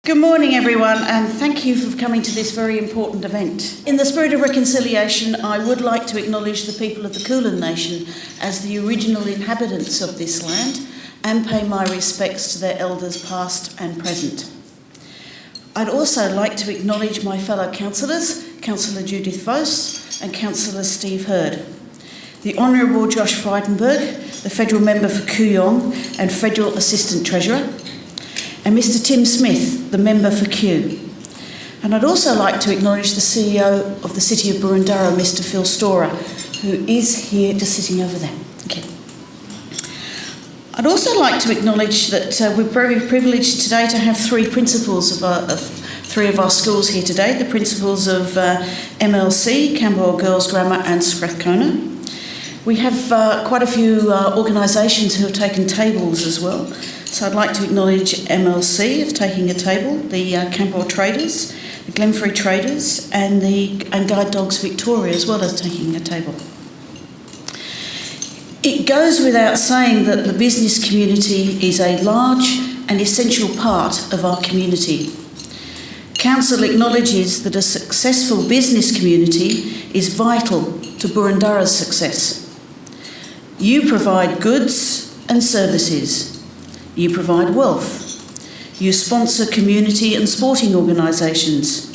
Good morning everyone, and thank you for coming to this very important event. In the spirit of reconciliation, I would like to acknowledge the people of the Kulin Nation as the original inhabitants of this land and pay my respects to their elders past and present. I'd also like to acknowledge my fellow councillors, Councillor Judith Voce and Councillor Steve Hurd, the Honourable Josh Frydenberg, the Federal Member for Kooyong and Federal Assistant Treasurer, and Mr Tim Smith, the Member for Kew. And I'd also like to acknowledge the CEO of the City of Boroondara, Mr Phil Storer, who is here just sitting over there. Okay. I'd also like to acknowledge that we're very privileged today to have three principals of three of our schools here today, the principals of MLC, Camberwell Girls Grammar and Strathcona. We have quite a few organisations who have taken tables as well. So I'd like to acknowledge MLC of taking a table, the Camberwell Traders, the Glenferrie Traders and Guide Dogs Victoria as well as taking a table. It goes without saying that the business community is a large and essential part of our community. Council acknowledges that a successful business community is vital to Boroondara's success. You provide goods and services. You provide wealth. You sponsor community and sporting organisations.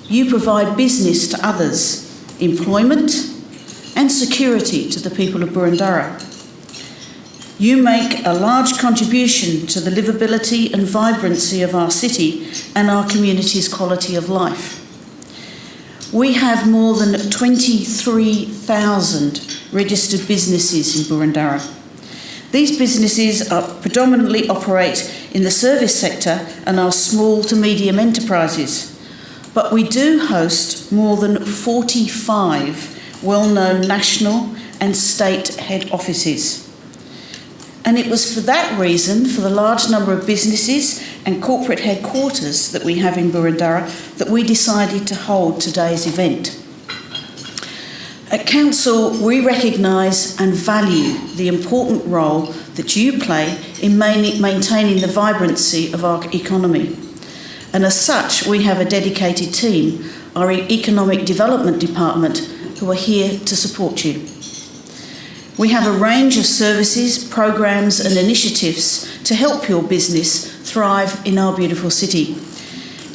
You provide business to others, employment and security to the people of Boroondara. You make a large contribution to the livability and vibrancy of our city and our community's quality of life. We have more than 23,000 registered businesses in Boroondara. These businesses predominantly operate in the service sector and are small to medium enterprises. But we do host more than 45 well-known national and state head offices. And it was for that reason, for the large number of businesses and corporate headquarters that we have in Boroondara, that we decided to hold today's event. At Council, we recognise and value the important role that you play in maintaining the vibrancy of our economy. And as such, we have a dedicated team, our Economic Development Department, who are here to support you. We have a range of services, programs and initiatives to help your business thrive in our beautiful city.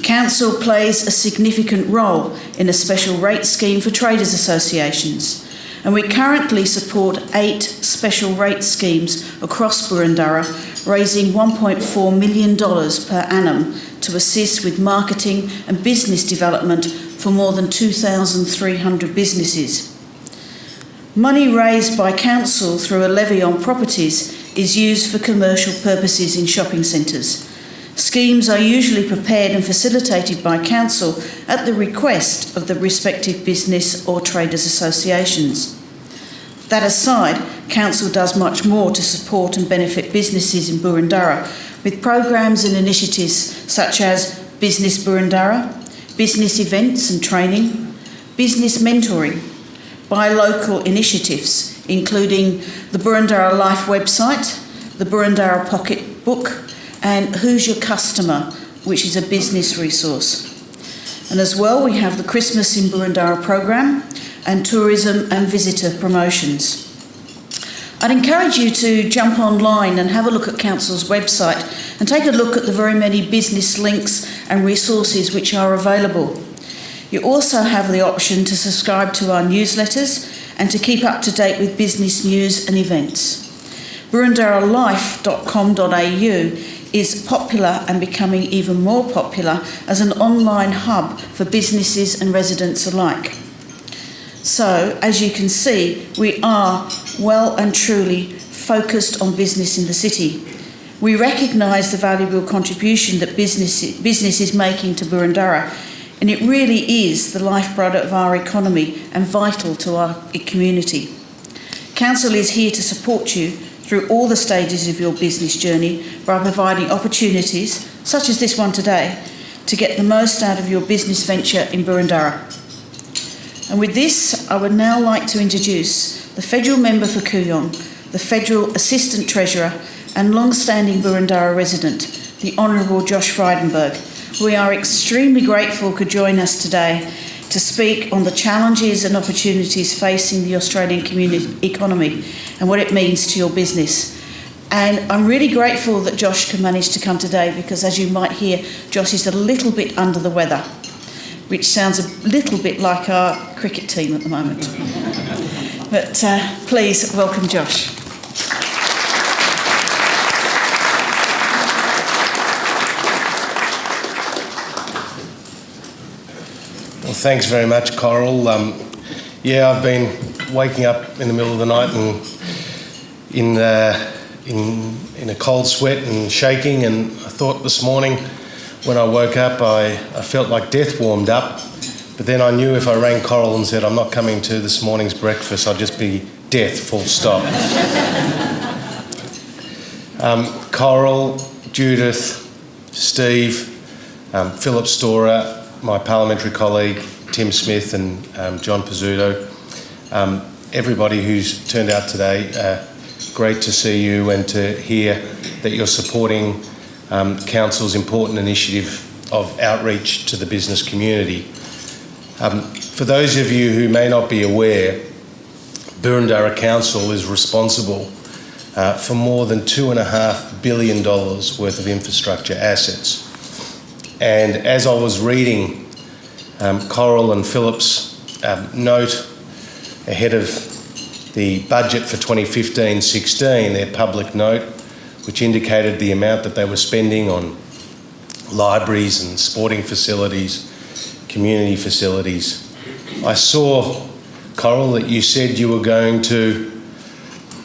Council plays a significant role in a special rate scheme for traders associations, and we currently support 8 special rate schemes across Boroondara, raising $1.4 million per annum to assist with marketing and business development for more than 2,300 businesses. Money raised by Council through a levy on properties is used for commercial purposes in shopping centres. Schemes are usually prepared and facilitated by Council at the request of the respective business or traders associations. That aside, Council does much more to support and benefit businesses in Boroondara with programs and initiatives such as Business Boroondara, business events and training, business mentoring, buy local initiatives including the Boroondara Life website, the Boroondara Pocket Book, and Who's Your Customer, which is a business resource. And as well, we have the Christmas in Boroondara program and tourism and visitor promotions. I'd encourage you to jump online and have a look at Council's website and take a look at the very many business links and resources which are available. You also have the option to subscribe to our newsletters and to keep up to date with business news and events. BoroondaraLife.com.au is popular and becoming even more popular as an online hub for businesses and residents alike. So, as you can see, we are well and truly focused on business in the city. We recognise the valuable contribution that business is making to Boroondara, and it really is the lifeblood of our economy and vital to our community. Council is here to support you through all the stages of your business journey by providing opportunities, such as this one today, to get the most out of your business venture in Boroondara. And with this, I would now like to introduce the Federal Member for Kooyong, the Federal Assistant Treasurer and long-standing Boroondara resident, the Honourable Josh Frydenberg, we are extremely grateful could join us today to speak on the challenges and opportunities facing the Australian community economy and what it means to your business. And I'm really grateful that Josh could manage to come today because, as you might hear, Josh is a little bit under the weather, which sounds a little bit like our cricket team at the moment. But please welcome Josh. Well, thanks very much, Coral. Yeah, I've been waking up in the middle of the night and in a cold sweat and shaking, and I thought this morning when I woke up I felt like death warmed up, but then I knew if I rang Coral and said I'm not coming to this morning's breakfast, I'd just be death, full stop. Coral, Judith, Steve, Philip Storer, my parliamentary colleague Tim Smith and John Pizzuto, everybody who's turned out today, great to see you and to hear that you're supporting Council's important initiative of outreach to the business community. For those of you who may not be aware, Boroondara Council is responsible for more than $2.5 billion worth of infrastructure assets. And as I was reading Coral and Philip's note ahead of the budget for 2015-16, their public note, which indicated the amount that they were spending on libraries and sporting facilities, community facilities, I saw, Coral, that you said you were going to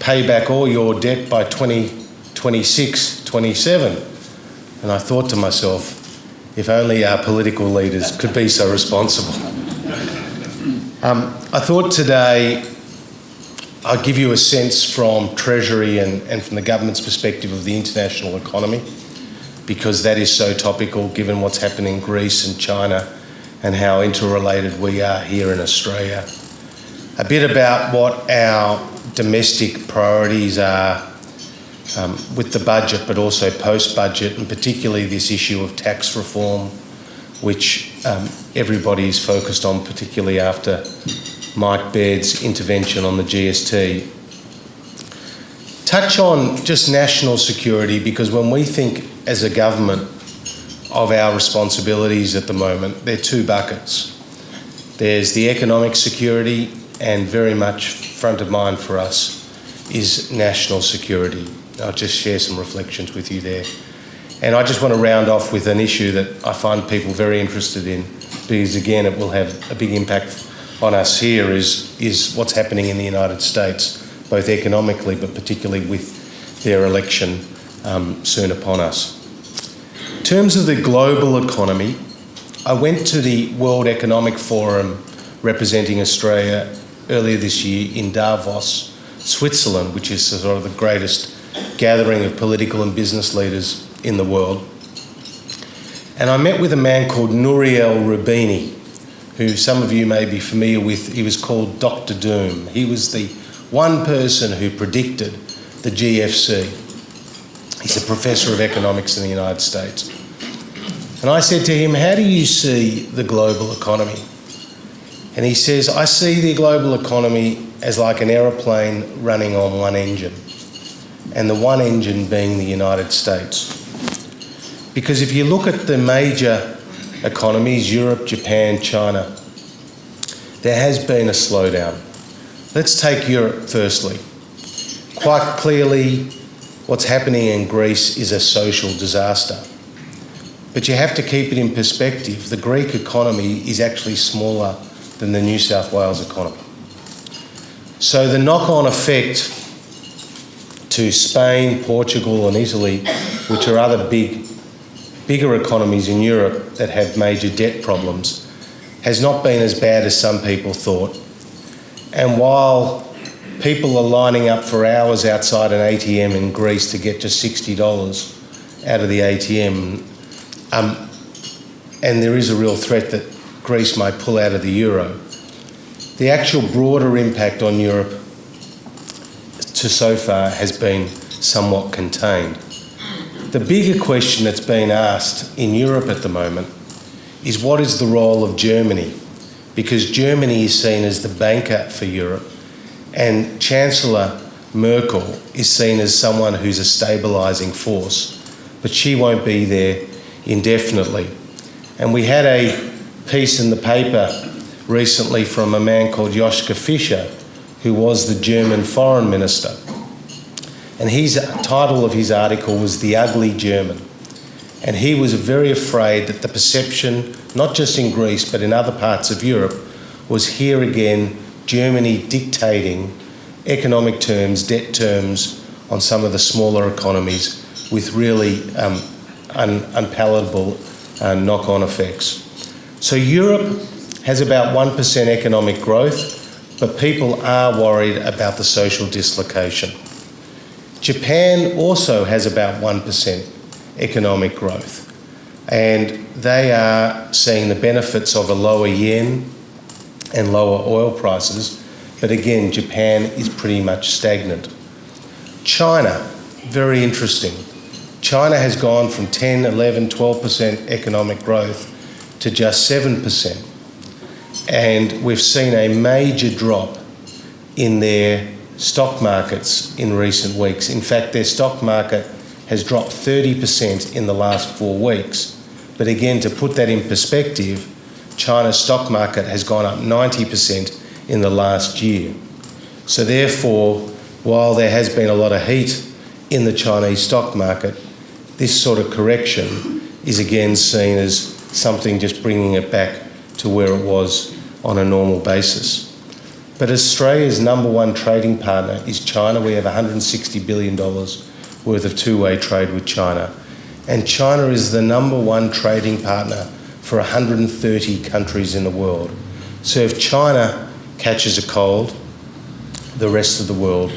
pay back all your debt by 2026-27. And I thought to myself, if only our political leaders could be so responsible. I thought today I'd give you a sense from Treasury and from the government's perspective of the international economy, because that is so topical given what's happening in Greece and China and how interrelated we are here in Australia. A bit about what our domestic priorities are with the budget, but also post-budget, and particularly this issue of tax reform, which everybody is focused on, particularly after Mike Baird's intervention on the GST. Touch on just national security, because when we think as a government of our responsibilities at the moment, there are two buckets. There's the economic security, and very much front of mind for us is national security. I'll just share some reflections with you there. And I just want to round off with an issue that I find people very interested in, because again, it will have a big impact on us here, is what's happening in the United States, both economically, but particularly with their election soon upon us. In terms of the global economy, I went to the World Economic Forum representing Australia earlier this year in Davos, Switzerland, which is sort of the greatest gathering of political and business leaders in the world. And I met with a man called Nouriel Roubini, who some of you may be familiar with. He was called Dr. Doom. He was the one person who predicted the GFC. He's a professor of economics in the United States. And I said to him, how do you see the global economy? And he says, I see the global economy as like an aeroplane running on one engine, and the one engine being the United States. Because if you look at the major economies, Europe, Japan, China, there has been a slowdown. Let's take Europe firstly. Quite clearly, what's happening in Greece is a social disaster. But you have to keep it in perspective. The Greek economy is actually smaller than the New South Wales economy. So the knock-on effect to Spain, Portugal and Italy, which are other bigger economies in Europe that have major debt problems, has not been as bad as some people thought. And while people are lining up for hours outside an ATM in Greece to get just $60 out of the ATM, and there is a real threat that Greece might pull out of the euro, the actual broader impact on Europe to so far has been somewhat contained. The bigger question that's being asked in Europe at the moment is what is the role of Germany? Because Germany is seen as the banker for Europe, and Chancellor Merkel is seen as someone who's a stabilising force, but she won't be there indefinitely. And we had a piece in the paper recently from a man called Joschka Fischer, who was the German foreign minister. And his title of his article was The Ugly German. And he was very afraid that the perception, not just in Greece, but in other parts of Europe, was here again, Germany dictating economic terms, debt terms on some of the smaller economies with really unpalatable knock-on effects. So Europe has about 1% economic growth, but people are worried about the social dislocation. Japan also has about 1% economic growth, and they are seeing the benefits of a lower yen and lower oil prices, but again, Japan is pretty much stagnant. China, very interesting. China has gone from 10, 11, 12% economic growth to just 7%. And we've seen a major drop in their stock markets in recent weeks. In fact, their stock market has dropped 30% in the last 4 weeks. But again, to put that in perspective, China's stock market has gone up 90% in the last year. So therefore, while there has been a lot of heat in the Chinese stock market, this sort of correction is again seen as something just bringing it back to where it was on a normal basis. But Australia's number one trading partner is China. We have $160 billion worth of two-way trade with China. And China is the number one trading partner for 130 countries in the world. So if China catches a cold, the rest of the world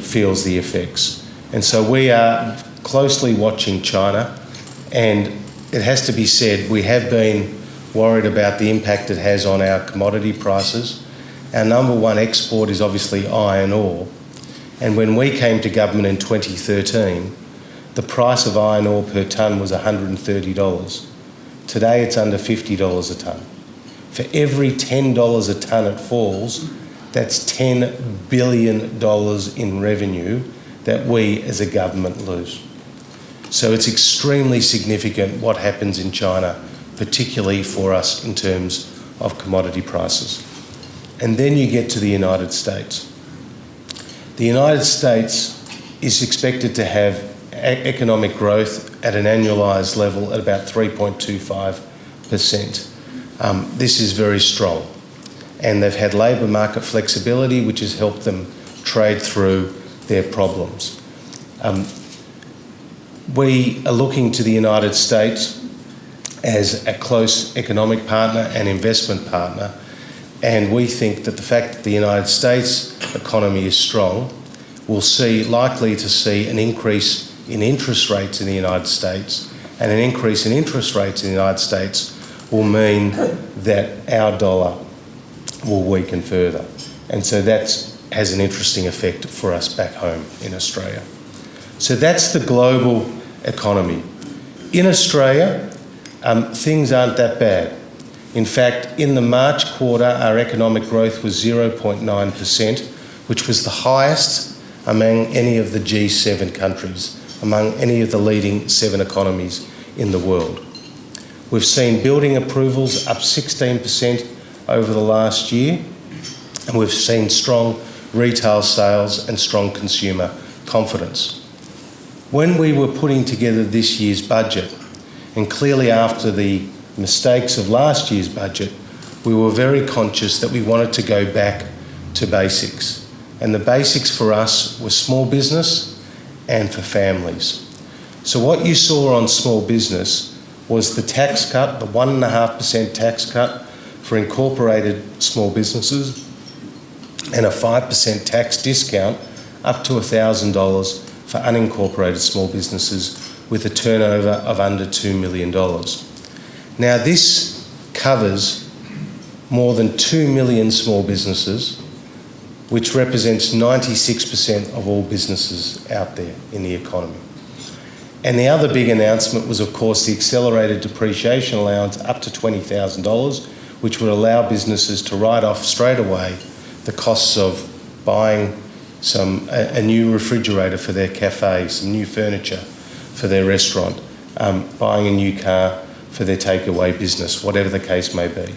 feels the effects. And so we are closely watching China, and it has to be said, we have been worried about the impact it has on our commodity prices. Our number one export is obviously iron ore. And when we came to government in 2013, the price of iron ore per tonne was $130. Today it's under $50 a tonne. For every $10 a tonne it falls, that's $10 billion in revenue that we as a government lose. So it's extremely significant what happens in China, particularly for us in terms of commodity prices. And then you get to the United States. The United States is expected to have economic growth at an annualised level at about 3.25%. This is very strong. And they've had labour market flexibility, which has helped them trade through their problems. We are looking to the United States as a close economic partner and investment partner, and we think that the fact that the United States economy is strong, we'll likely to see an increase in interest rates in the United States, and an increase in interest rates in the United States will mean that our dollar will weaken further. And so that has an interesting effect for us back home in Australia. So that's the global economy. In Australia, things aren't that bad. In fact, in the March quarter, our economic growth was 0.9%, which was the highest among any of the G7 countries, among any of the leading 7 economies in the world. We've seen building approvals up 16% over the last year, and we've seen strong retail sales and strong consumer confidence. When we were putting together this year's budget, and clearly after the mistakes of last year's budget, we were very conscious that we wanted to go back to basics. And the basics for us were small business and for families. So what you saw on small business was the tax cut, the 1.5% tax cut for incorporated small businesses, and a 5% tax discount up to $1,000 for unincorporated small businesses with a turnover of under $2 million. Now this covers more than 2 million small businesses, which represents 96% of all businesses out there in the economy. And the other big announcement was, of course, the accelerated depreciation allowance up to $20,000, which would allow businesses to write off straight away the costs of buying a new refrigerator for their cafe, some new furniture for their restaurant, buying a new car for their takeaway business, whatever the case may be.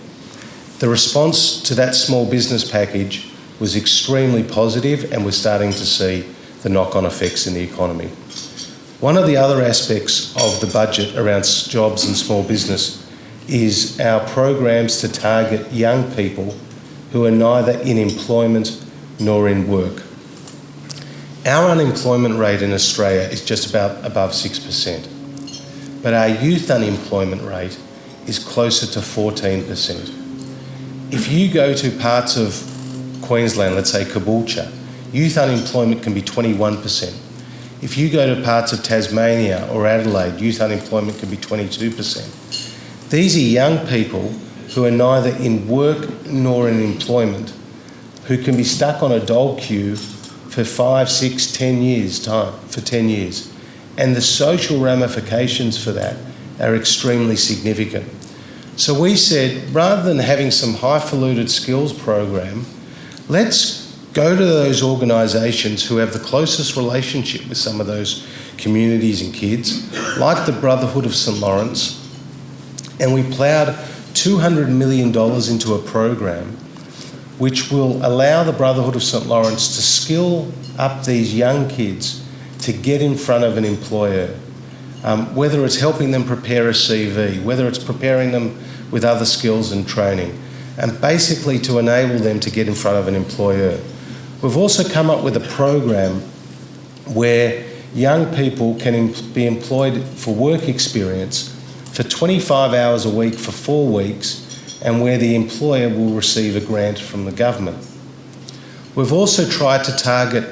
The response to that small business package was extremely positive, and we're starting to see the knock-on effects in the economy. One of the other aspects of the budget around jobs and small business is our programs to target young people who are neither in employment nor in work. Our unemployment rate in Australia is just about above 6%, but our youth unemployment rate is closer to 14%. If you go to parts of Queensland, let's say Caboolture, youth unemployment can be 21%. If you go to parts of Tasmania or Adelaide, youth unemployment can be 22%. These are young people who are neither in work nor in employment, who can be stuck on a dole queue for 5, 6, 10 years for 10 years. And the social ramifications for that are extremely significant. So we said, rather than having some highfalutin skills program, let's go to those organisations who have the closest relationship with some of those communities and kids, like the Brotherhood of St Lawrence, and we ploughed $200 million into a program which will allow the Brotherhood of St Lawrence to skill up these young kids to get in front of an employer, whether it's helping them prepare a CV, whether it's preparing them with other skills and training, and basically to enable them to get in front of an employer. We've also come up with a program where young people can be employed for work experience for 25 hours a week for 4 weeks, and where the employer will receive a grant from the government. We've also tried to target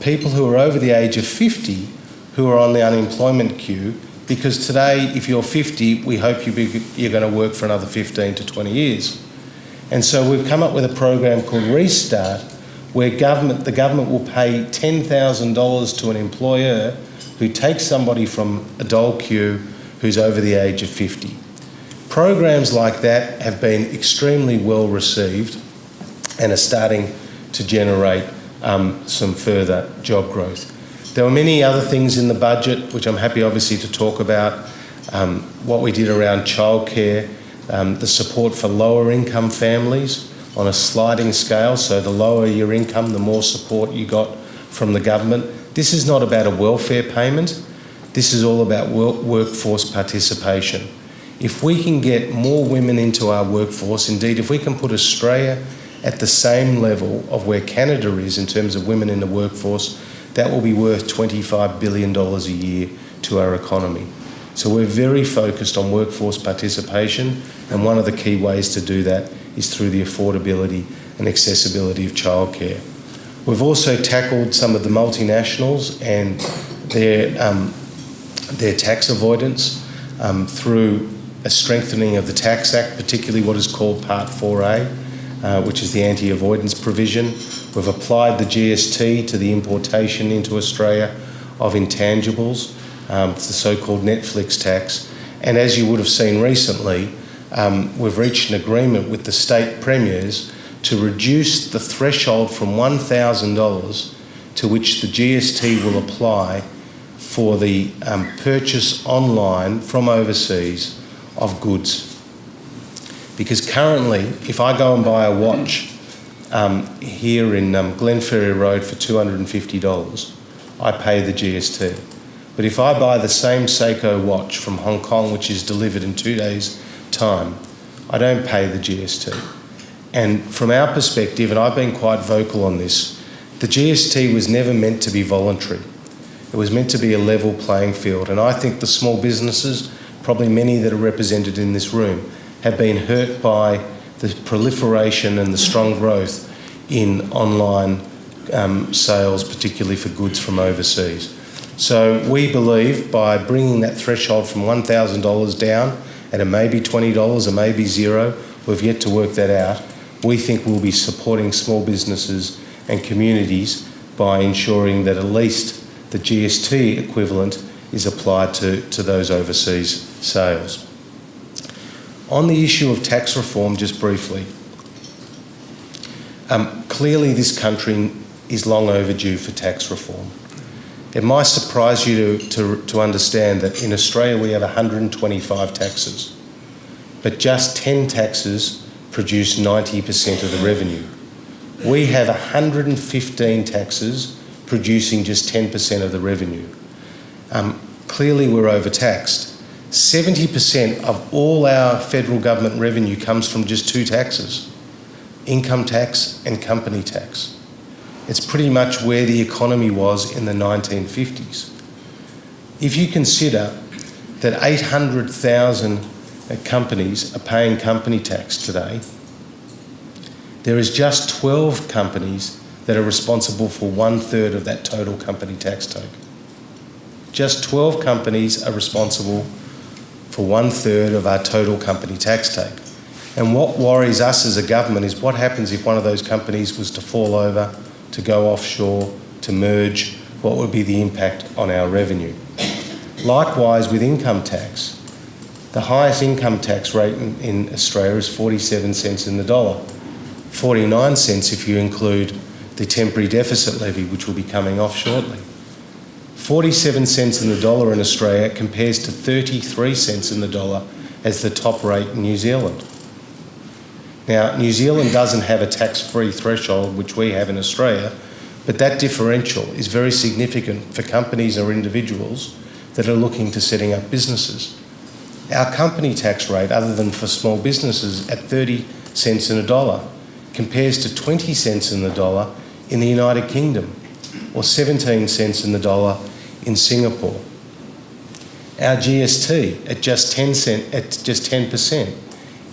people who are over the age of 50 who are on the unemployment queue, because today, if you're 50, we hope you're going to work for another 15 to 20 years. And so we've come up with a program called Restart, where the government will pay $10,000 to an employer who takes somebody from a dole queue who's over the age of 50. Programs like that have been extremely well received and are starting to generate some further job growth. There were many other things in the budget, which I'm happy obviously to talk about. What we did around childcare, the support for lower income families on a sliding scale, so the lower your income, the more support you got from the government. This is not about a welfare payment. This is all about workforce participation. If we can get more women into our workforce, indeed, if we can put Australia at the same level of where Canada is in terms of women in the workforce, that will be worth $25 billion a year to our economy. So we're very focused on workforce participation, and one of the key ways to do that is through the affordability and accessibility of childcare. We've also tackled some of the multinationals and their tax avoidance through a strengthening of the Tax Act, particularly what is called Part 4A, which is the anti-avoidance provision. We've applied the GST to the importation into Australia of intangibles, the so-called Netflix tax. And as you would have seen recently, we've reached an agreement with the state premiers to reduce the threshold from $1,000 to which the GST will apply for the purchase online from overseas of goods. Because currently, if I go and buy a watch here in Glenferrie Road for $250, I pay the GST. But if I buy the same Seiko watch from Hong Kong, which is delivered in 2 days' time, I don't pay the GST. And from our perspective, and I've been quite vocal on this, the GST was never meant to be voluntary. It was meant to be a level playing field. And I think the small businesses, probably many that are represented in this room, have been hurt by the proliferation and the strong growth in online sales, particularly for goods from overseas. So we believe by bringing that threshold from $1,000 down, and it may be $20, it may be $0, we've yet to work that out, we think we'll be supporting small businesses and communities by ensuring that at least the GST equivalent is applied to those overseas sales. On the issue of tax reform, just briefly, clearly this country is long overdue for tax reform. It might surprise you to understand that in Australia we have 125 taxes, but just 10 taxes produce 90% of the revenue. We have 115 taxes producing just 10% of the revenue. Clearly we're overtaxed. 70% of all our federal government revenue comes from just two taxes, income tax and company tax. It's pretty much where the economy was in the 1950s. If you consider that 800,000 companies are paying company tax today, there is just 12 companies that are responsible for 1/3 of that total company tax take. Just 12 companies are responsible for 1/3 of our total company tax take. And what worries us as a government is what happens if one of those companies was to fall over, to go offshore, to merge, what would be the impact on our revenue? Likewise with income tax. The highest income tax rate in Australia is 47 cents in the dollar. 49 cents if you include the temporary deficit levy, which will be coming off shortly. 47 cents in the dollar in Australia compares to 33 cents in the dollar as the top rate in New Zealand. Now, New Zealand doesn't have a tax-free threshold, which we have in Australia, but that differential is very significant for companies or individuals that are looking to setting up businesses. Our company tax rate, other than for small businesses, at 30 cents in a dollar, compares to 20 cents in the dollar in the United Kingdom, or 17 cents in the dollar in Singapore. Our GST at just 10%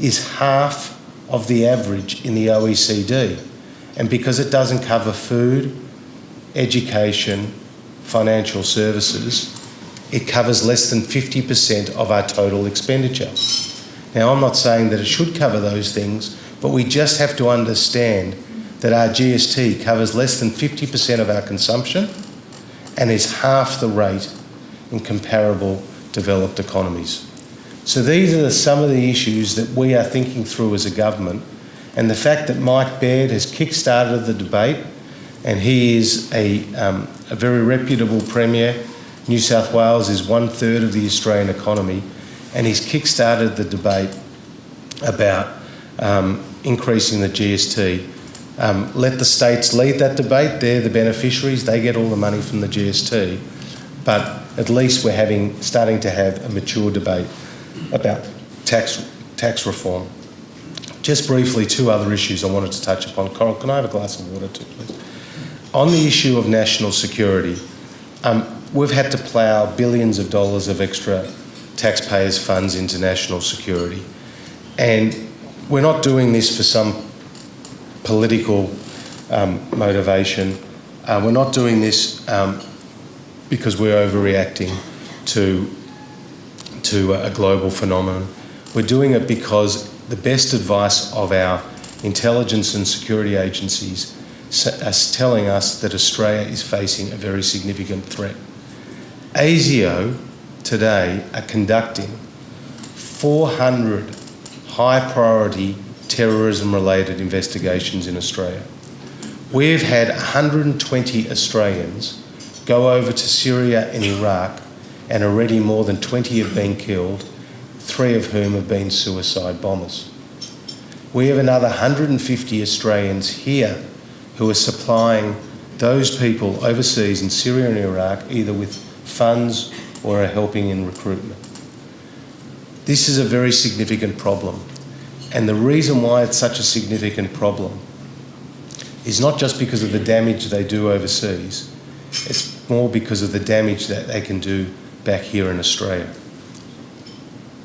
is half of the average in the OECD, and because it doesn't cover food, education, financial services, it covers less than 50% of our total expenditure. Now, I'm not saying that it should cover those things, but we just have to understand that our GST covers less than 50% of our consumption and is half the rate in comparable developed economies. So these are some of the issues that we are thinking through as a government, and the fact that Mike Baird has kick-started the debate, and he is a very reputable Premier. New South Wales is 1/3 of the Australian economy, and he's kick-started the debate about increasing the GST. Let the states lead that debate. They're the beneficiaries. They get all the money from the GST. But at least we're starting to have a mature debate about tax reform. Just briefly, two other issues I wanted to touch upon. Coral, can I have a glass of water too, please? On the issue of national security, we've had to plough billions of dollars of extra taxpayers' funds into national security. And we're not doing this for some political motivation. We're not doing this because we're overreacting to a global phenomenon. We're doing it because the best advice of our intelligence and security agencies are telling us that Australia is facing a very significant threat. ASIO today are conducting 400 high-priority terrorism-related investigations in Australia. We've had 120 Australians go over to Syria and Iraq, and already more than 20 have been killed, 3 of whom have been suicide bombers. We have another 150 Australians here who are supplying those people overseas in Syria and Iraq either with funds or are helping in recruitment. This is a very significant problem, and the reason why it's such a significant problem is not just because of the damage they do overseas, it's more because of the damage that they can do back here in Australia.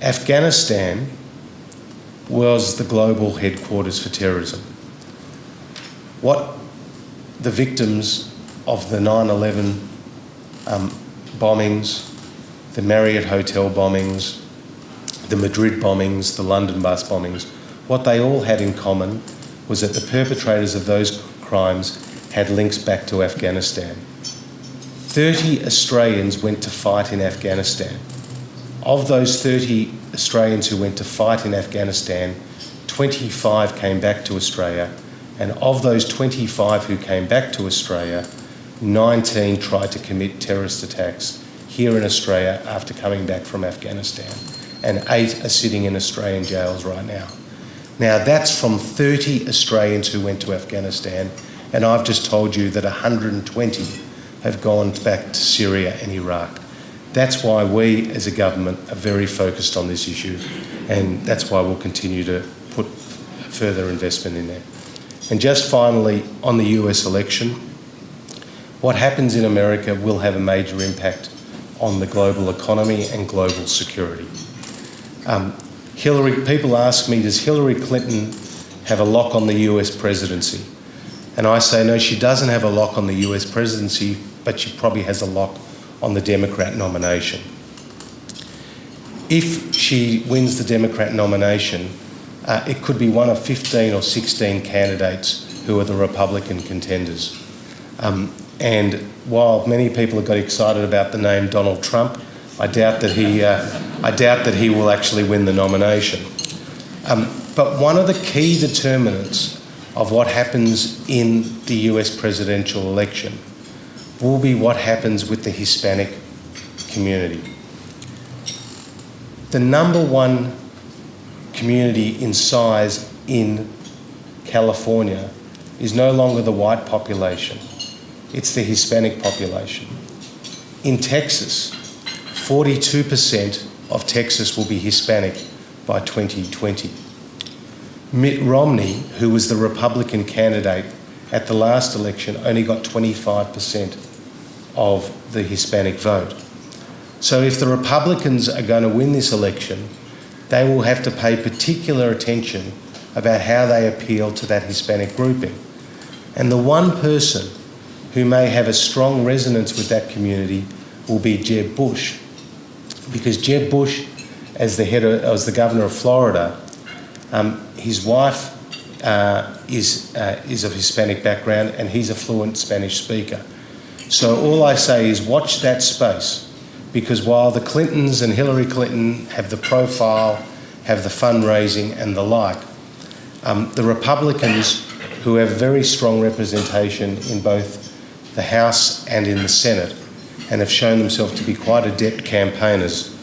Afghanistan was the global headquarters for terrorism. What the victims of the 9/11 bombings, the Marriott Hotel bombings, the Madrid bombings, the London bus bombings, what they all had in common was that the perpetrators of those crimes had links back to Afghanistan. 30 Australians went to fight in Afghanistan. Of those 30 Australians who went to fight in Afghanistan, 25 came back to Australia, and of those 25 who came back to Australia, 19 tried to commit terrorist attacks here in Australia after coming back from Afghanistan, and 8 are sitting in Australian jails right now. Now, that's from 30 Australians who went to Afghanistan, and I've just told you that 120 have gone back to Syria and Iraq. That's why we, as a government, are very focused on this issue, and that's why we'll continue to put further investment in there. And just finally, on the US election, what happens in America will have a major impact on the global economy and global security. People ask me, does Hillary Clinton have a lock on the US presidency? And I say, no, she doesn't have a lock on the US presidency, but she probably has a lock on the Democrat nomination. If she wins the Democrat nomination, it could be one of 15 or 16 candidates who are the Republican contenders. And while many people have got excited about the name Donald Trump, I doubt that he will actually win the nomination. But one of the key determinants of what happens in the US presidential election will be what happens with the Hispanic community. The number one community in size in California is no longer the white population, it's the Hispanic population. In Texas, 42% of Texas will be Hispanic by 2020. Mitt Romney, who was the Republican candidate at the last election, only got 25% of the Hispanic vote. So if the Republicans are going to win this election, they will have to pay particular attention about how they appeal to that Hispanic grouping. And the one person who may have a strong resonance with that community will be Jeb Bush. Because Jeb Bush, as the governor of Florida, his wife is of Hispanic background and he's a fluent Spanish speaker. So all I say is watch that space, because while the Clintons and Hillary Clinton have the profile, have the fundraising and the like, the Republicans, who have very strong representation in both the House and in the Senate and have shown themselves to be quite adept campaigners,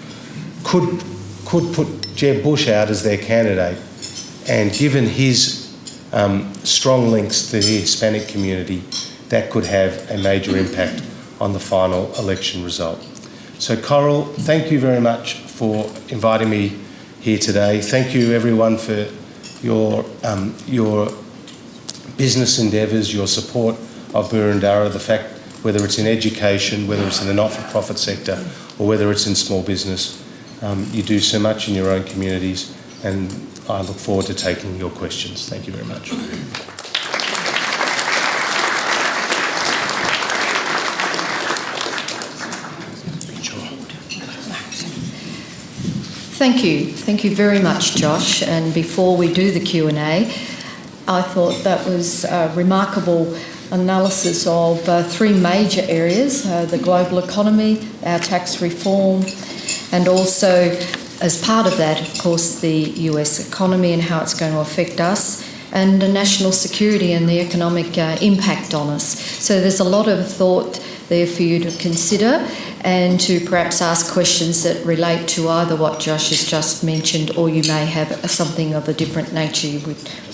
could put Jeb Bush out as their candidate. And given his strong links to the Hispanic community, that could have a major impact on the final election result. So Coral, thank you very much for inviting me here today. Thank you everyone for your business endeavours, your support of Boroondara, the fact whether it's in education, whether it's in the not-for-profit sector, or whether it's in small business. You do so much in your own communities, and I look forward to taking your questions. Thank you very much. Thank you very much, Josh. And before we do the Q&A, I thought that was a remarkable analysis of 3 major areas, the global economy, our tax reform, and also, as part of that, of course, the US economy and how it's going to affect us, and the national security and the economic impact on us. So there's a lot of thought there for you to consider and to perhaps ask questions that relate to either what Josh has just mentioned, or you may have something of a different nature you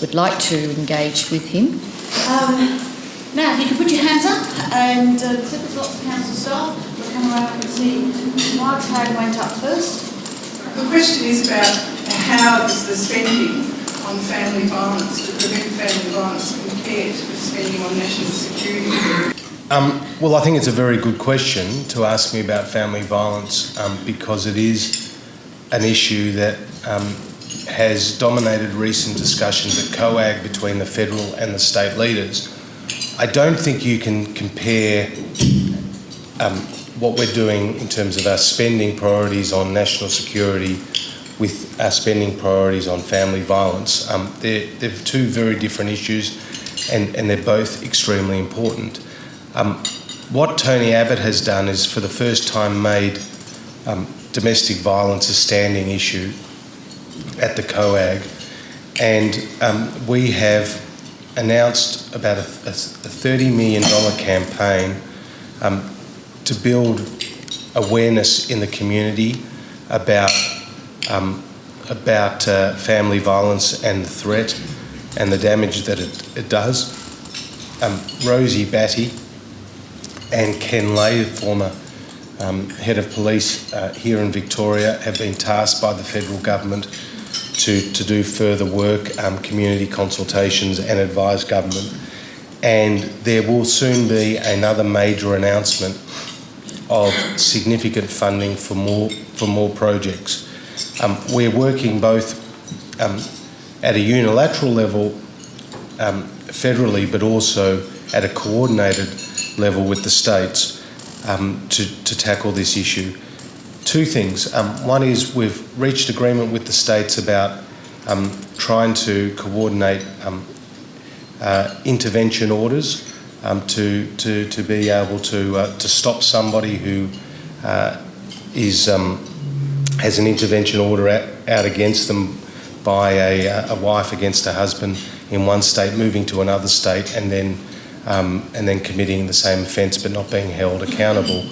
would like to engage with him. Now, if you can put your hands up, and there's lots of council staff will come around and see. My tag went up first. The question is about how is the spending on family violence, to prevent family violence, compared to the spending on national security? Well, I think it's a very good question to ask me about family violence, because it is an issue that has dominated recent discussions at COAG between the federal and the state leaders. I don't think you can compare what we're doing in terms of our spending priorities on national security with our spending priorities on family violence. They're 2 very different issues, and they're both extremely important. what Tony Abbott has done is for the first time made domestic violence a standing issue at the COAG, and we have announced about a $30 million campaign to build awareness in the community about family violence and the threat and the damage that it does. Rosie Batty and Ken Lay, the former head of police here in Victoria, have been tasked by the federal government to do further work, community consultations, and advise government. And there will soon be another major announcement of significant funding for more projects. We're working both at a unilateral level federally, but also at a coordinated level with the states to tackle this issue. Two things. One is we've reached agreement with the states about trying to coordinate intervention orders to be able to stop somebody who has an intervention order out against them by a wife against a husband in one state, moving to another state, and then committing the same offence but not being held accountable.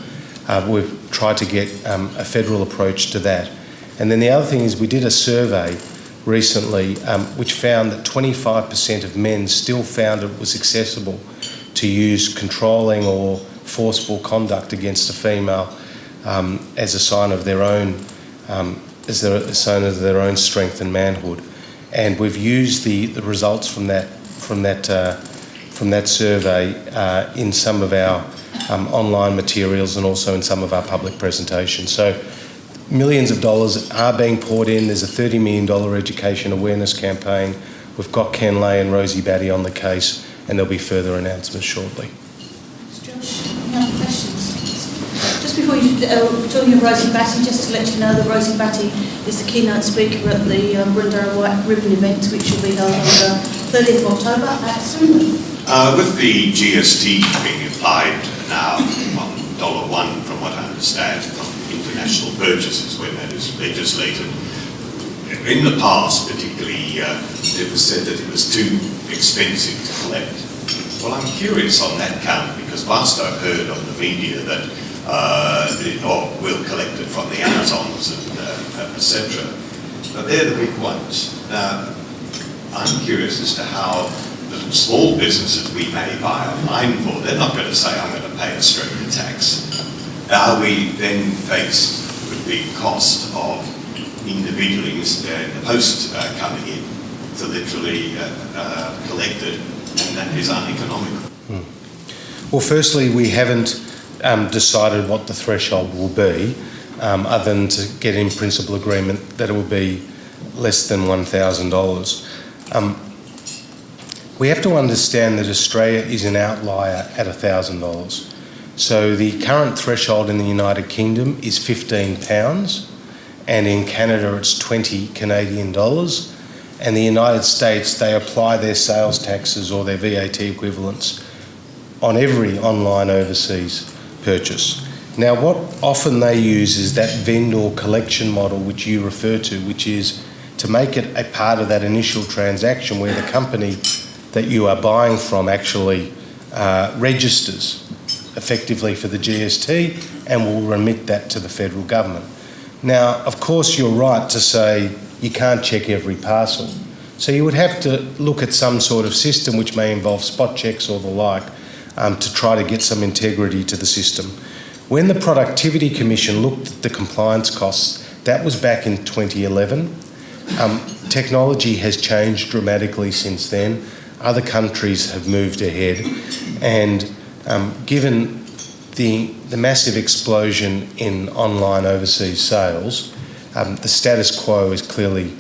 We've tried to get a federal approach to that. And then the other thing is we did a survey recently which found that 25% of men still found it was accessible to use controlling or forceful conduct against a female as a sign of their own strength and manhood. And we've used the results from that survey in some of our online materials and also in some of our public presentations. So millions of dollars are being poured in. There's a $30 million education awareness campaign. We've got Ken Lay and Rosie Batty on the case, and there'll be further announcements shortly. Josh, any other questions? Just before you talking of Rosie Batty, just to let you know that Rosie Batty is the keynote speaker at the Boroondara White Ribbon event, which will be held on the 30th of October at Swindon. With the GST being applied now on $1, from what I understand, from international purchases when that is legislated, in the past particularly it was said that it was too expensive to collect. Well, I'm curious on that count, because whilst I've heard on the media that we'll collect it from the Amazons and etc., but they're the big ones. Now, I'm curious as to how the small businesses we may buy online for, they're not going to say, I'm going to pay Australian tax. Are we then faced with the cost of individually the post coming in to literally collect it, and that is uneconomical? Well, firstly, we haven't decided what the threshold will be, other than to get in principle agreement that it will be less than $1,000. We have to understand that Australia is an outlier at $1,000. So the current threshold in the United Kingdom is £15, and in Canada it's 20 Canadian dollars. And the United States, they apply their sales taxes or their VAT equivalents on every online overseas purchase. Now, what often they use is that vendor collection model which you refer to, which is to make it a part of that initial transaction where the company that you are buying from actually registers effectively for the GST and will remit that to the federal government. Now, of course, you're right to say you can't check every parcel. So you would have to look at some sort of system which may involve spot checks or the like to try to get some integrity to the system. When the Productivity Commission looked at the compliance costs, that was back in 2011. Technology has changed dramatically since then. Other countries have moved ahead, and given the massive explosion in online overseas sales, the status quo is clearly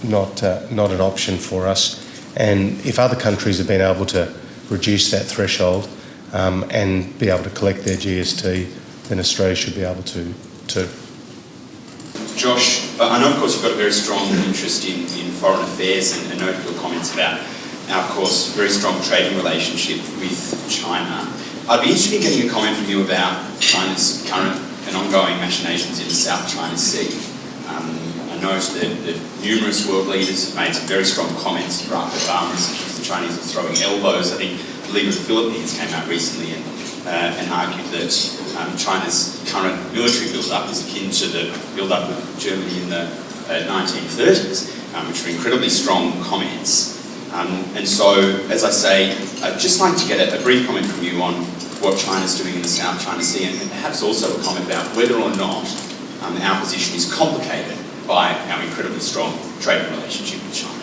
not an option for us. And if other countries have been able to reduce that threshold and be able to collect their GST, then Australia should be able to too. Josh, I know of course you've got a very strong interest in foreign affairs, and note your comments about our, of course, very strong trading relationship with China. I'd be interested in getting a comment from you about China's current and ongoing machinations in the South China Sea. I noticed that numerous world leaders have made some very strong comments. Barack Obama as the Chinese are throwing elbows. I think the leader of the Philippines came out recently and argued that China's current military build-up is akin to the build-up of Germany in the 1930s, which were incredibly strong comments. And so, as I say, I'd just like to get a brief comment from you on what China's doing in the South China Sea, and perhaps also a comment about whether or not our position is complicated by our incredibly strong trading relationship with China.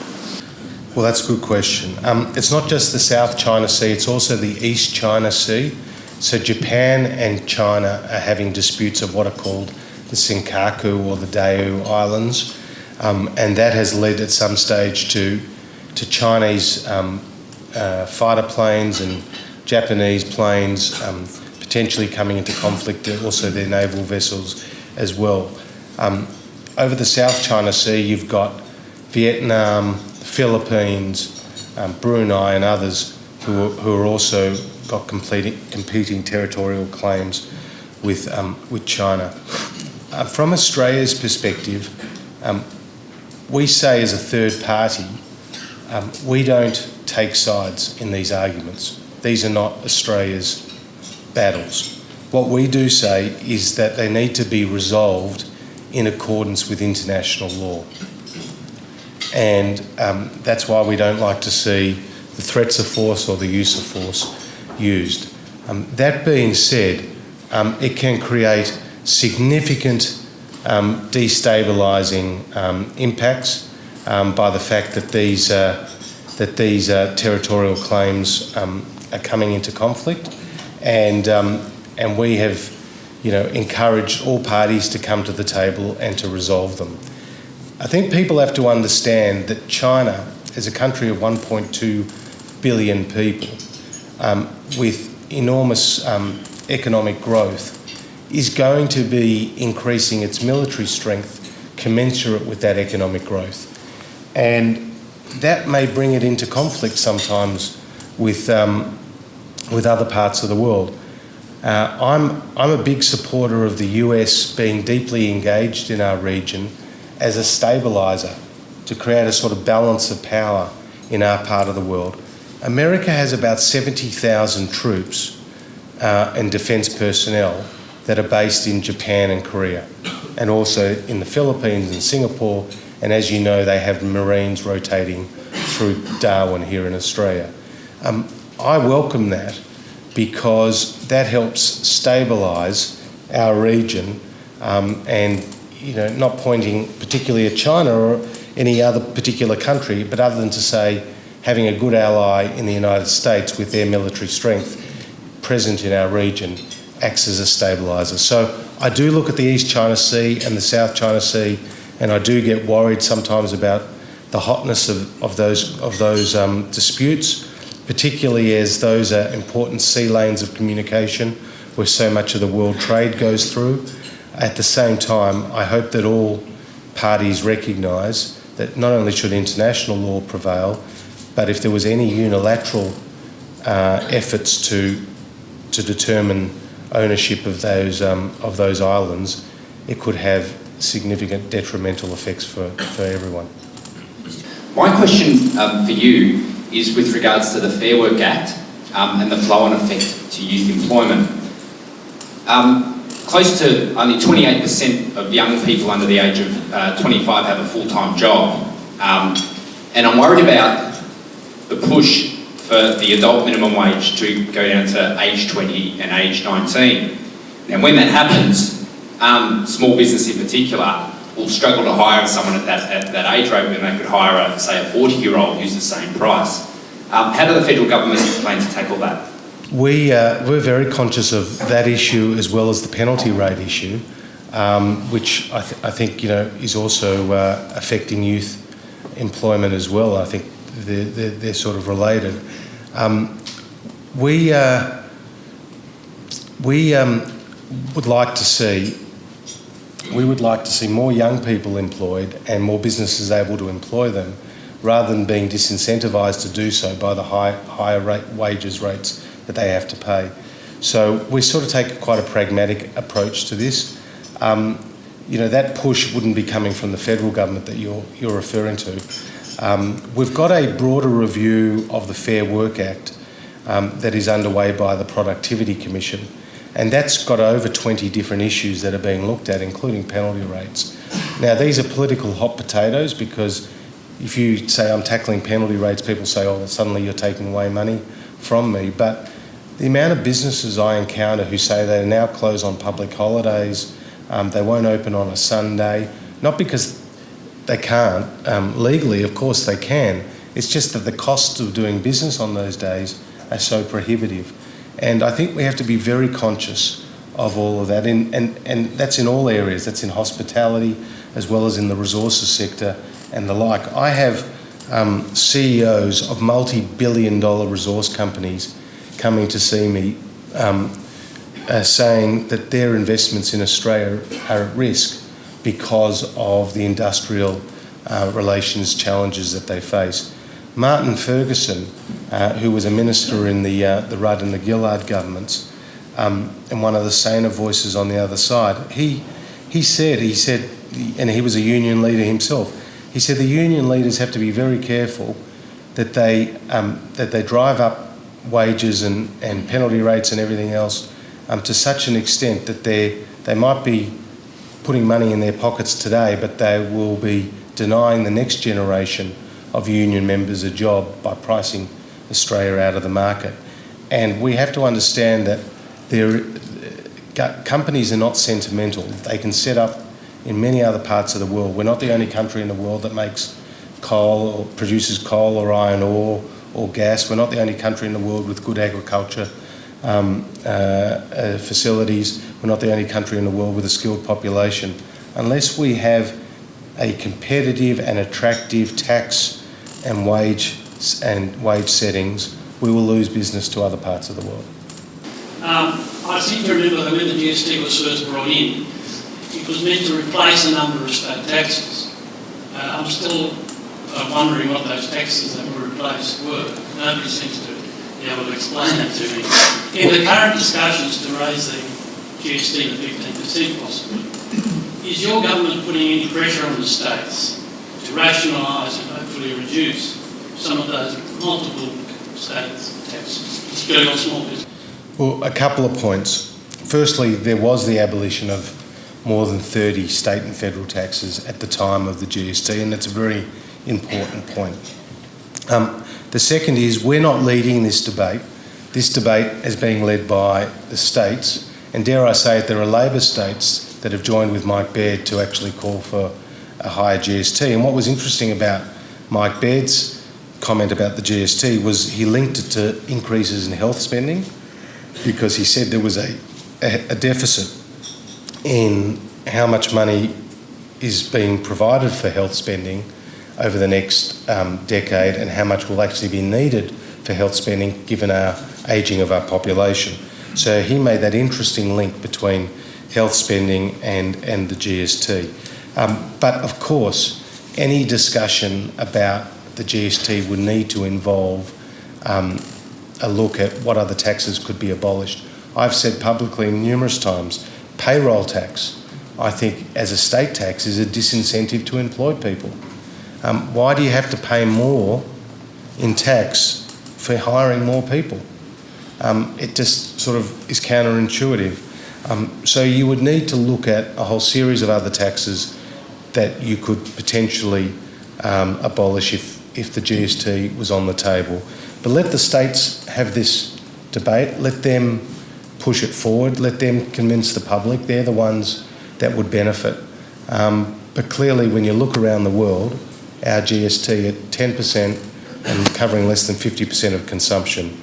Well, that's a good question. It's not just the South China Sea, it's also the East China Sea. So Japan and China are having disputes of what are called the Senkaku or the Diaoyu Islands, and that has led at some stage to Chinese fighter planes and Japanese planes potentially coming into conflict, also their naval vessels as well. Over the South China Sea, you've got Vietnam, the Philippines, Brunei and others who are also got competing territorial claims with China. From Australia's perspective, we say as a third party, we don't take sides in these arguments. These are not Australia's battles. What we do say is that they need to be resolved in accordance with international law. And that's why we don't like to see the threats of force or the use of force used. That being said, it can create significant destabilising impacts by the fact that these territorial claims are coming into conflict, and we have, encouraged all parties to come to the table and to resolve them. I think people have to understand that China, as a country of 1.2 billion people, with enormous economic growth, is going to be increasing its military strength commensurate with that economic growth. And that may bring it into conflict sometimes with other parts of the world. I'm a big supporter of the US being deeply engaged in our region as a stabiliser to create a sort of balance of power in our part of the world. America has about 70,000 troops and defence personnel that are based in Japan and Korea, and also in the Philippines and Singapore, and as you know, they have Marines rotating through Darwin here in Australia. I welcome that because that helps stabilise our region, and not pointing particularly at China or any other particular country, but other than to say having a good ally in the United States with their military strength present in our region acts as a stabiliser. So I do look at the East China Sea and the South China Sea, and I do get worried sometimes about the hotness of those disputes, particularly as those are important sea lanes of communication where so much of the world trade goes through. At the same time, I hope that all parties recognise that not only should international law prevail, but if there was any unilateral efforts to determine ownership of those islands, it could have significant detrimental effects for everyone. My question for you is with regards to the Fair Work Act and the flow-on effect to youth employment. Close to only 28% of young people under the age of 25 have a full-time job. And I'm worried about the push for the adult minimum wage to go down to age 20 and age 19. And when that happens, small business in particular will struggle to hire someone at that age rate when they could hire, say, a 40-year-old who's the same price. How do the federal government plan to tackle that? We're very conscious of that issue as well as the penalty rate issue, which I think is also affecting youth employment as well. I think they're sort of related. We would like to see more young people employed and more businesses able to employ them, rather than being disincentivised to do so by the higher rates that they have to pay. So we sort of take quite a pragmatic approach to this. That push wouldn't be coming from the federal government that you're referring to. We've got a broader review of the Fair Work Act that is underway by the Productivity Commission, and that's got over 20 different issues that are being looked at, including penalty rates. Now, these are political hot potatoes, because if you say I'm tackling penalty rates, people say, oh, well, suddenly you're taking away money from me. But the amount of businesses I encounter who say they now close on public holidays, they won't open on a Sunday, not because they can't, legally of course they can, it's just that the costs of doing business on those days are so prohibitive. And I think we have to be very conscious of all of that, and that's in all areas. That's in hospitality as well as in the resources sector and the like. I have CEOs of multi-billion-dollar resource companies coming to see me saying that their investments in Australia are at risk because of the industrial relations challenges that they face. Martin Ferguson, who was a minister in the Rudd and the Gillard governments, and one of the saner voices on the other side, he said, and he was a union leader himself, he said the union leaders have to be very careful that they drive up wages and penalty rates and everything else to such an extent that they might be putting money in their pockets today, but they will be denying the next generation of union members a job by pricing Australia out of the market. And we have to understand that companies are not sentimental. They can set up in many other parts of the world. We're not the only country in the world that makes coal or produces coal or iron ore or gas. We're not the only country in the world with good agriculture facilities. We're not the only country in the world with a skilled population. Unless we have a competitive and attractive tax and wage settings, we will lose business to other parts of the world. I seem to remember that when the GST was first brought in, it was meant to replace a number of state taxes. I'm still wondering what those taxes that were replaced were. Nobody seems to be able to explain that to me. In the current discussions to raise the GST to 15% possibly, is your government putting any pressure on the states to rationalise and hopefully reduce some of those multiple state taxes, particularly on small business? Well, a couple of points. Firstly, there was the abolition of more than 30 state and federal taxes at the time of the GST, and that's a very important point. The second is we're not leading this debate. This debate is being led by the states, and dare I say it, there are Labor states that have joined with Mike Baird to actually call for a higher GST. And what was interesting about Mike Baird's comment about the GST was he linked it to increases in health spending, because he said there was a deficit in how much money is being provided for health spending over the next decade and how much will actually be needed for health spending given our ageing of our population. So he made that interesting link between health spending and the GST. But of course, any discussion about the GST would need to involve a look at what other taxes could be abolished. I've said publicly numerous times, payroll tax, I think as a state tax, is a disincentive to employ people. Why do you have to pay more in tax for hiring more people? It just sort of is counterintuitive. So you would need to look at a whole series of other taxes that you could potentially abolish if the GST was on the table. But let the states have this debate, let them push it forward, let them convince the public. They're the ones that would benefit. But clearly when you look around the world, our GST at 10% and covering less than 50% of consumption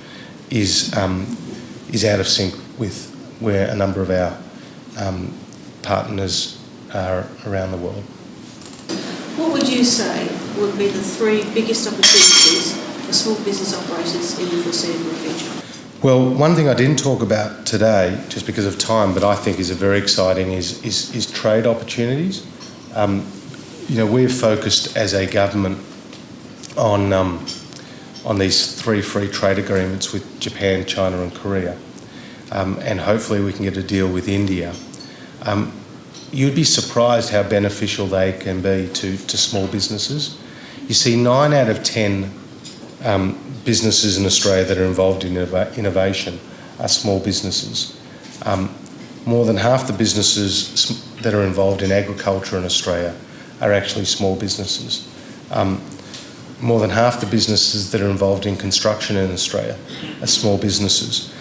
is out of sync with where a number of our partners are around the world. What would you say would be the three biggest opportunities for small business operators in the foreseeable future? Well, one thing I didn't talk about today, just because of time, but I think is very exciting, is trade opportunities. We're focused as a government on these 3 free trade agreements with Japan, China and Korea. and hopefully we can get a deal with India. You'd be surprised how beneficial they can be to small businesses. You see, 9 out of 10 businesses in Australia that are involved in innovation are small businesses. More than half the businesses that are involved in agriculture in Australia are actually small businesses. More than half the businesses that are involved in construction in Australia are small businesses.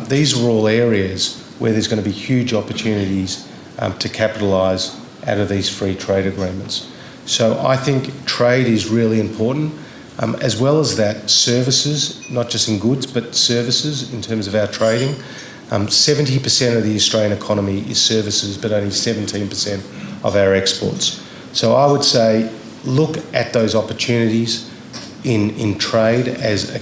These are all areas where there's going to be huge opportunities to capitalise out of these free trade agreements. So I think trade is really important, as well as that services, not just in goods, but services in terms of our trading. 70% of the Australian economy is services, but only 17% of our exports. So I would say look at those opportunities in trade as a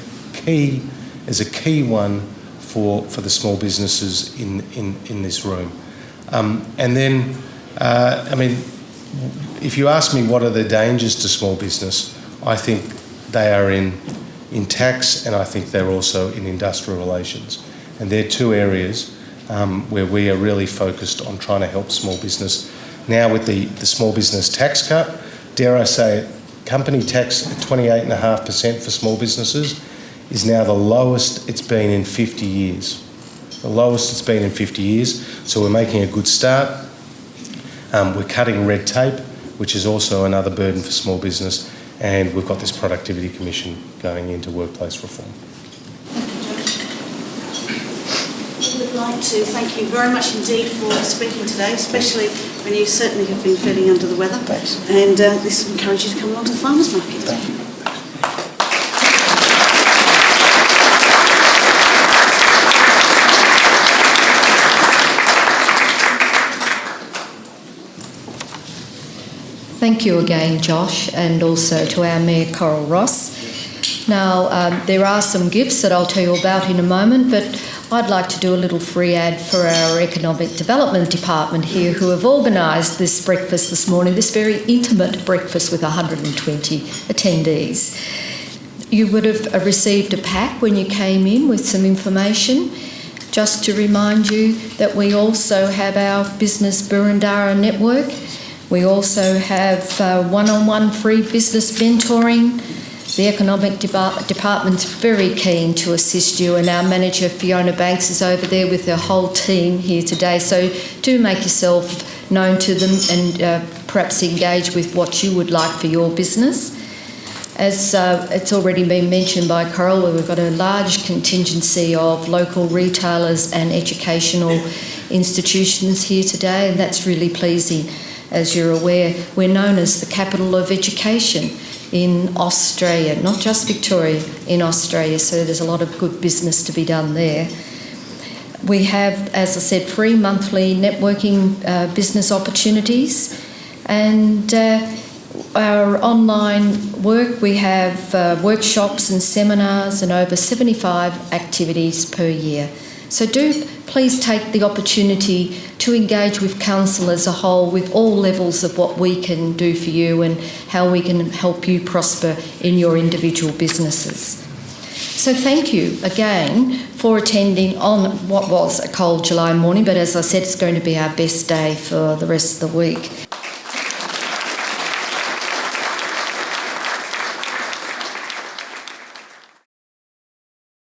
key one for the small businesses in this room. And then, if you ask me what are the dangers to small business, I think they are in tax, and I think they're also in industrial relations. And they're two areas where we are really focused on trying to help small business. Now with the small business tax cut, dare I say it, company tax at 28.5% for small businesses is now the lowest it's been in 50 years. The lowest it's been in 50 years. So we're making a good start. We're cutting red tape, which is also another burden for small business. And we've got this Productivity Commission going into workplace reform. I would like to thank you very much indeed for speaking today, especially when you certainly have been feeling under the weather. Thanks. And this will encourage you to come along to the farmers market. Thank you. Thank you again, Josh, and also to our Mayor Coral Ross. Now, there are some gifts that I'll tell you about in a moment, but I'd like to do a little free ad for our Economic Development Department here, who have organised this breakfast this morning, this very intimate breakfast with 120 attendees. You would have received a pack when you came in with some information. Just to remind you that we also have our Business Boroondara network. We also have one-on-one free business mentoring. The Economic Department's very keen to assist you, and our manager Fiona Banks is over there with her whole team here today. So do make yourself known to them and perhaps engage with what you would like for your business. As it's already been mentioned by Coral, we've got a large contingency of local retailers and educational institutions here today, and that's really pleasing. As you're aware, we're known as the capital of education in Australia, not just Victoria, in Australia, so there's a lot of good business to be done there. We have, as I said, free monthly networking business opportunities, and our online work, we have workshops and seminars and over 75 activities per year. So do please take the opportunity to engage with council as a whole with all levels of what we can do for you and how we can help you prosper in your individual businesses. So thank you again for attending on what was a cold July morning, but as I said, it's going to be our best day for the rest of the week.